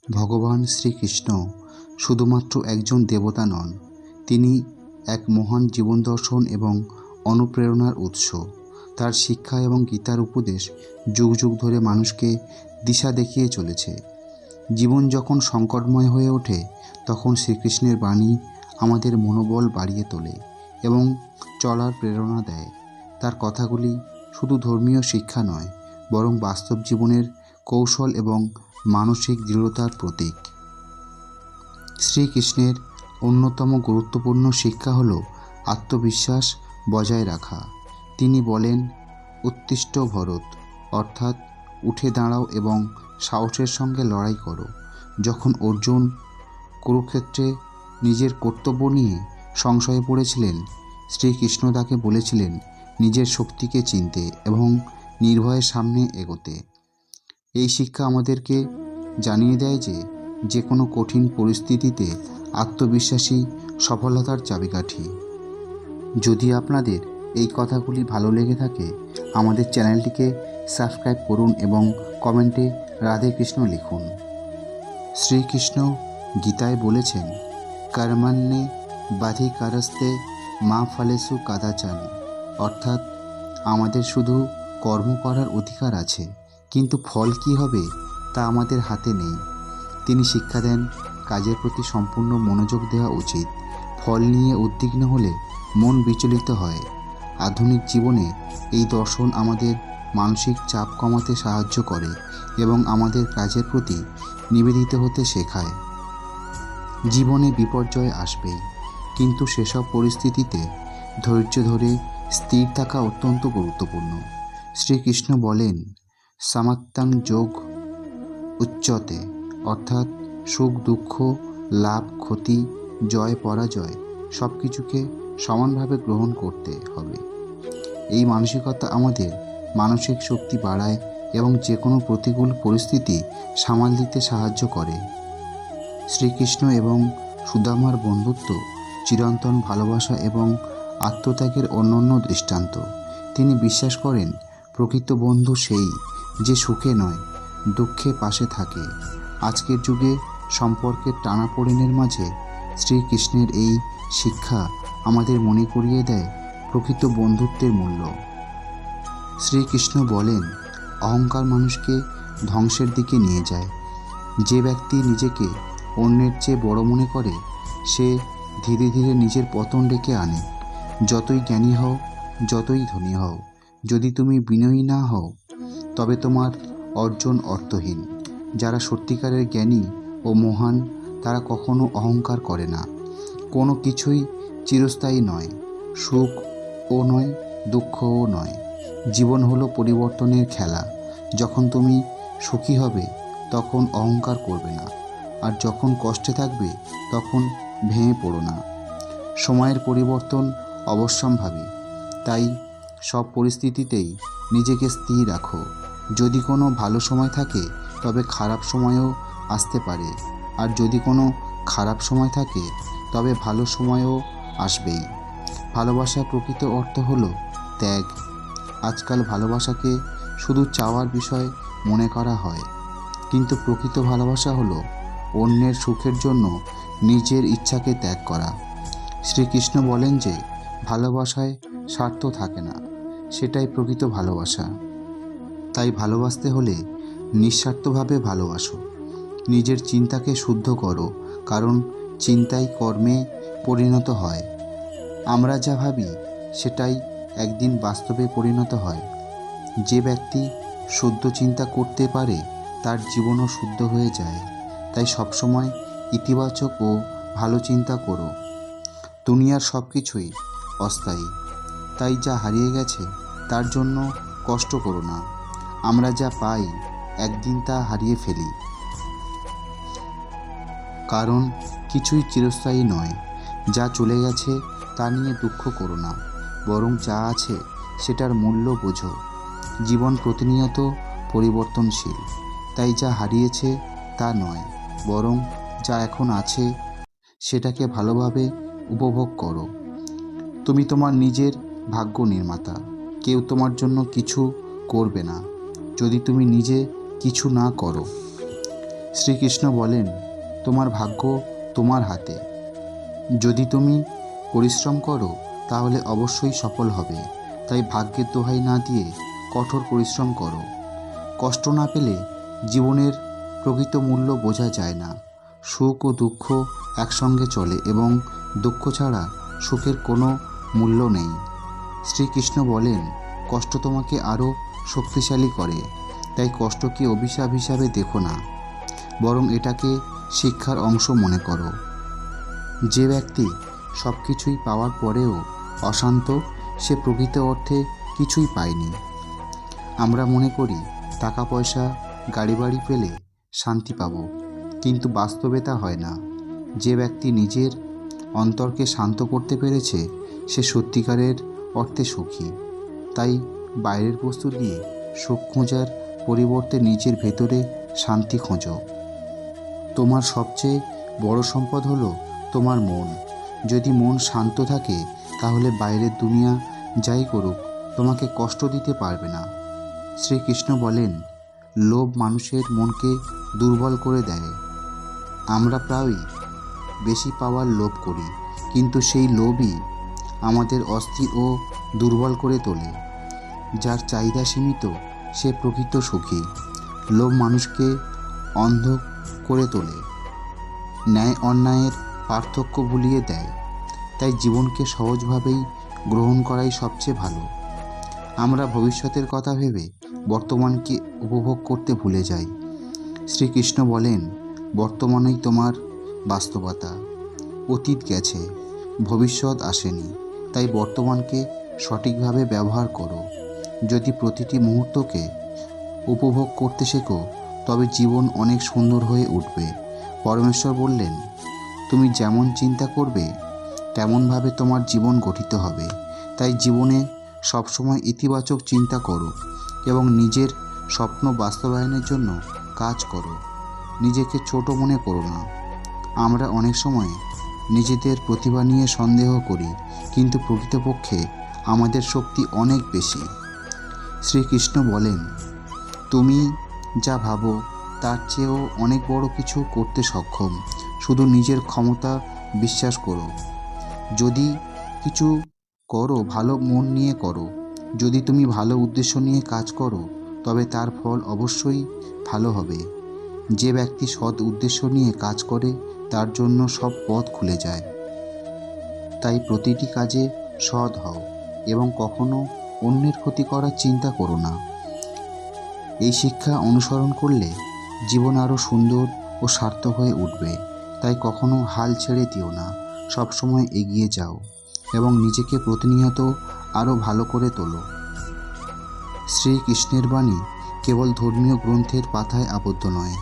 ভগবান শ্রীকৃষ্ণ শুধুমাত্র একজন দেবতা নন, তিনি এক মহান জীবন দর্শন এবং অনুপ্রেরণার উৎস। তার শিক্ষা এবং গীতার উপদেশ যুগ যুগ ধরে মানুষকে দিশা দেখিয়ে চলেছে। জীবন যখন সংকটময় হয়ে ওঠে, তখন শ্রীকৃষ্ণের বাণী আমাদের মনোবল বাড়িয়ে তোলে এবং চলার প্রেরণা দেয়। তার কথাগুলি শুধু ধর্মীয় শিক্ষা নয়, বরং বাস্তব জীবনের কৌশল এবং মানসিক দৃঢ়তার প্রতীক। শ্রীকৃষ্ণের অন্যতম গুরুত্বপূর্ণ শিক্ষা হল আত্মবিশ্বাস বজায় রাখা। তিনি বলেন, উত্তিষ্ঠ ভরত, অর্থাৎ উঠে দাঁড়াও এবং সাহসের সঙ্গে লড়াই করো। যখন অর্জুন কুরুক্ষেত্রে নিজের কর্তব্য নিয়ে সংশয়ে পড়েছিলেন, শ্রীকৃষ্ণ তাকে বলেছিলেন নিজের শক্তিকে চিনতে এবং নির্ভয়ের সামনে এগোতে। এই শিক্ষা আমাদেরকে জানিয়ে দেয় যে কোনো কঠিন পরিস্থিতিতে আত্মবিশ্বাসী সফলতার চাবিকাঠি। যদি আপনাদের এই কথাগুলি ভালো লেগে থাকে, আমাদের চ্যানেলটিকে সাবস্ক্রাইব করুন এবং কমেন্টে রাধে কৃষ্ণ লিখুন। শ্রীকৃষ্ণ গীতায় বলেছেন, কর্মণ্যে বাধিকারস্তে মা ফলেষু কদাচন, অর্থাৎ আমাদের শুধু কর্ম করার অধিকার আছে, কিন্তু ফল কী হবে তা আমাদের হাতে নেই। তিনি শিক্ষা দেন, কাজের প্রতি সম্পূর্ণ মনোযোগ দেওয়া উচিত। ফল নিয়ে উদ্বিগ্ন হলে মন বিচলিত হয়। আধুনিক জীবনে এই দর্শন আমাদের মানসিক চাপ কমাতে সাহায্য করে এবং আমাদের কাজের প্রতি নিবেদিত হতে শেখায়। জীবনে বিপর্যয় আসবেই, কিন্তু সেসব পরিস্থিতিতে ধৈর্য ধরে স্থির থাকা অত্যন্ত গুরুত্বপূর্ণ। শ্রীকৃষ্ণ বলেন, সামাত্যাং যোগ উচ্যতে, অর্থাৎ সুখ দুঃখ, লাভ ক্ষতি, জয় পরাজয় সব কিছুকে সমানভাবে গ্রহণ করতে হবে। এই মানসিকতা আমাদের মানসিক শক্তি বাড়ায় এবং যে কোনো প্রতিকূল পরিস্থিতি সামাল দিতে সাহায্য করে। শ্রীকৃষ্ণ এবং সুদামার বন্ধুত্ব চিরন্তন ভালোবাসা এবং আত্মত্যাগের অনন্য দৃষ্টান্ত। তিনি বিশ্বাস করেন, প্রকৃত বন্ধু সেই যে সুখে নয়, দুঃখে পাশে থাকে। আজকের যুগে সম্পর্কের টানাপোড়েনের মাঝে শ্রীকৃষ্ণের এই শিক্ষা আমাদের মনে করিয়ে দেয় প্রকৃত বন্ধুত্বের মূল্য। শ্রীকৃষ্ণ বলেন, অহংকার মানুষকে ধ্বংসের দিকে নিয়ে যায়। যে ব্যক্তি নিজেকে অন্যের চেয়ে বড় মনে করে, সে ধীরে ধীরে নিজের পতন ডেকে আনে। যতই জ্ঞানী হও, যতই ধনী হও, যদি তুমি বিনয়ী না হও, তবে তোমার অর্জন অর্থহীন। যারা সত্যিকারের জ্ঞানী ও মহান, তারা কখনো অহংকার করে না। কোনো কিছুই চিরস্থায়ী নয়, সুখও নয়, দুঃখও নয়। জীবন হলো পরিবর্তনের খেলা। যখন তুমি সুখী হবে, তখন অহংকার করবে না, আর যখন কষ্টে থাকবে, তখন ভেঙে পড়ো না। সময়ের পরিবর্তন অবশ্যম্ভাবী, তাই সব পরিস্থিতিতেই নিজেকে স্থির রাখো। যদি কোনো ভালো সময় থাকে, তবে খারাপ সময়ও আসতে পারে, আর যদি কোনো খারাপ সময় থাকে, তবে ভালো সময়ও আসবেই। ভালোবাসার প্রকৃত অর্থ হলো ত্যাগ। আজকাল ভালোবাসাকে শুধু চাওয়ার বিষয় মনে করা হয়, কিন্তু প্রকৃত ভালোবাসা হলো অন্যের সুখের জন্য নিজের ইচ্ছাকে ত্যাগ করা। শ্রীকৃষ্ণ বলেন যে ভালোবাসায় স্বার্থ থাকে না, সেটাই প্রকৃত ভালোবাসা। তাই ভালোবাসতে হলে নিঃস্বার্থভাবে ভালোবাসো। নিজের চিন্তাকে শুদ্ধ করো, কারণ চিন্তাই কর্মে পরিণত হয়। আমরা যা ভাবি সেটাই একদিন বাস্তবে পরিণত হয়। যে ব্যক্তি শুদ্ধ চিন্তা করতে পারে, তার জীবনও শুদ্ধ হয়ে যায়। তাই সবসময় ইতিবাচক ও ভালো চিন্তা করো। দুনিয়ার সব কিছুই অস্থায়ী, তাই যা হারিয়ে গেছে তার জন্য কষ্ট করো না। আমরা যা পাই, একদিন তা হারিয়ে ফেলি, কারণ কিছুই চিরস্থায়ী নয়। যা চলে গেছে তা নিয়ে দুঃখ করো না, বরং যা আছে সেটার মূল্য বোঝো। জীবন প্রতিনিয়ত পরিবর্তনশীল, তাই যা হারিয়েছে তা নয়, বরং যা এখন আছে সেটাকে ভালোভাবে উপভোগ করো। তুমি তোমার নিজের ভাগ্য নির্মাতা। কেউ তোমার জন্য কিছু করবে না যদি তুমি নিজে কিছু না করো। শ্রীকৃষ্ণ বলেন, তোমার ভাগ্য তোমার হাতে। যদি তুমি পরিশ্রম করো তাহলে অবশ্যই সফল হবে। তাই ভাগ্যের দোহাই না দিয়ে কঠোর পরিশ্রম করো। কষ্ট না পেলে জীবনের প্রকৃত মূল্য বোঝা যায় না। সুখ ও দুঃখ একসঙ্গে চলে এবং দুঃখ ছাড়া সুখের কোনো মূল্য নেই। শ্রীকৃষ্ণ বলেন, কষ্ট তোমাকে আরও শক্তিশালী করে। তাই কষ্টকে অভিশাপ হিসাবে দেখো না, বরং এটাকে শিক্ষার অংশ মনে করো। যে ব্যক্তি সব কিছুই পাওয়ার পরেও অশান্ত, সে প্রকৃত অর্থে কিছুই পায়নি। আমরা মনে করি টাকা পয়সা গাড়ি বাড়ি পেলে শান্তি পাব, কিন্তু বাস্তবে তা হয় না। যে ব্যক্তি নিজের অন্তরকে শান্ত করতে পেরেছে সে সত্যিকারের অর্থে সুখী। তাই বাইরের বস্তু দিয়ে সুখ খোঁজার পরিবর্তে নিজের ভেতরে শান্তি খোঁজো। তোমার সবচেয়ে বড় সম্পদ হলো তোমার মন। যদি মন শান্ত থাকে তাহলে বাইরের দুনিয়া যাই করুক তোমাকে কষ্ট দিতে পারবে না। শ্রীকৃষ্ণ বলেন, লোভ মানুষের মনকে দুর্বল করে দেয়। আমরা প্রায়ই বেশি পাওয়ার লোভ করি, কিন্তু সেই লোভই আমাদের অস্থির ও দুর্বল করে তোলে। যার চাহিদা সীমিত সে প্রকৃত সুখী। লোভ মানুষকে অন্ধ করে তোলে, ন্যায় অন্যায়ের পার্থক্য ভুলিয়ে দেয়। তাই জীবনকে সহজভাবেই গ্রহণ করাই সবচেয়ে ভালো। আমরা ভবিষ্যতের কথা ভেবে বর্তমানকে উপভোগ করতে ভুলে যাই। শ্রীকৃষ্ণ বলেন, বর্তমানেই তোমার বাস্তবতা। অতীত গেছে, ভবিষ্যৎ আসেনি। তাই বর্তমানকে সঠিকভাবে ব্যবহার করো। যদি প্রতিটি মুহূর্তকে উপভোগ করতে শেখো তবে জীবন অনেক সুন্দর হয়ে উঠবে। পরমেশ্বর বললেন, তুমি যেমন চিন্তা করবে তেমনভাবে তোমার জীবন গঠিত হবে। তাই জীবনে সবসময় ইতিবাচক চিন্তা করো এবং নিজের স্বপ্ন বাস্তবায়নের জন্য কাজ করো। নিজেকে ছোট মনে করো না। আমরা অনেক সময় নিজেদের প্রতিভা নিয়ে সন্দেহ করি, কিন্তু প্রকৃতপক্ষে আমাদের শক্তি অনেক বেশি। শ্রীকৃষ্ণ বলেন, তুমি যা ভাবো তার চেয়েও অনেক বড় কিছু করতে সক্ষম। শুধু নিজের ক্ষমতা বিশ্বাস করো। যদি কিছু করো ভালো মন নিয়ে করো। যদি তুমি ভালো উদ্দেশ্য নিয়ে কাজ করো তবে তার ফল অবশ্যই ভালো হবে। যে ব্যক্তি সৎ উদ্দেশ্য নিয়ে কাজ করে তার জন্য সব পথ খুলে যায়। তাই প্রতিটি কাজে সৎ হও এবং কখনো অন্যের ক্ষতি করার চিন্তা করো না। এই শিক্ষা অনুসরণ করলে জীবন আরও সুন্দর ও সার্থক হয়ে উঠবে। তাই কখনো হাল ছেড়ে দিও না, সবসময় এগিয়ে যাও এবং নিজেকে প্রতিনিয়ত আরও ভালো করে তোলো। শ্রীকৃষ্ণের বাণী কেবল ধর্মীয় গ্রন্থের পাতায় আবদ্ধ নয়,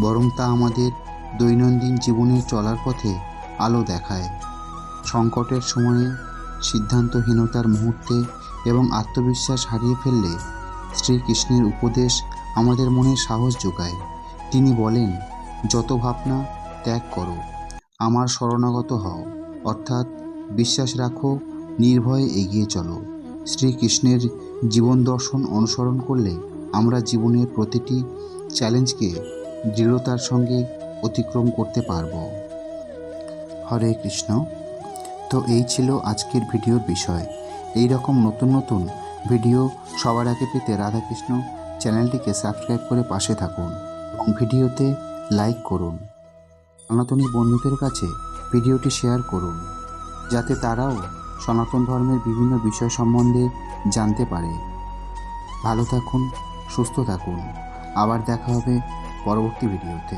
বরং তা আমাদের দৈনন্দিন জীবনের চলার পথে আলো দেখায়। সংকটের সময়ে, সিদ্ধান্তহীনতার মুহূর্তে এবং আত্মবিশ্বাস হারিয়ে ফেললে শ্রীকৃষ্ণের উপদেশ আমাদের মনে সাহস যোগায়। তিনি বলেন, যত ভাবনা ত্যাগ করো, আমার শরণাগত হও, অর্থাৎ বিশ্বাস রাখো, নির্ভয়ে এগিয়ে চলো। শ্রীকৃষ্ণের জীবন দর্শন অনুসরণ করলে আমরা জীবনের প্রতিটি চ্যালেঞ্জকে দৃঢ়তার সঙ্গে অতিক্রম করতে পারব। হরে কৃষ্ণ। তো এই ছিল আজকের ভিডিওর বিষয়। এই রকম নতুন নতুন ভিডিও সবার আগে পেতে রাধাকৃষ্ণ চ্যানেলটিকে সাবস্ক্রাইব করে পাশে থাকুন এবং ভিডিওতে লাইক করুন। সনাতনী বন্ধুদের কাছে ভিডিওটি শেয়ার করুন, যাতে তারাও সনাতন ধর্মের বিভিন্ন বিষয় সম্বন্ধে জানতে পারে। ভালো থাকুন, সুস্থ থাকুন। আবার দেখা হবে পরবর্তী ভিডিওতে।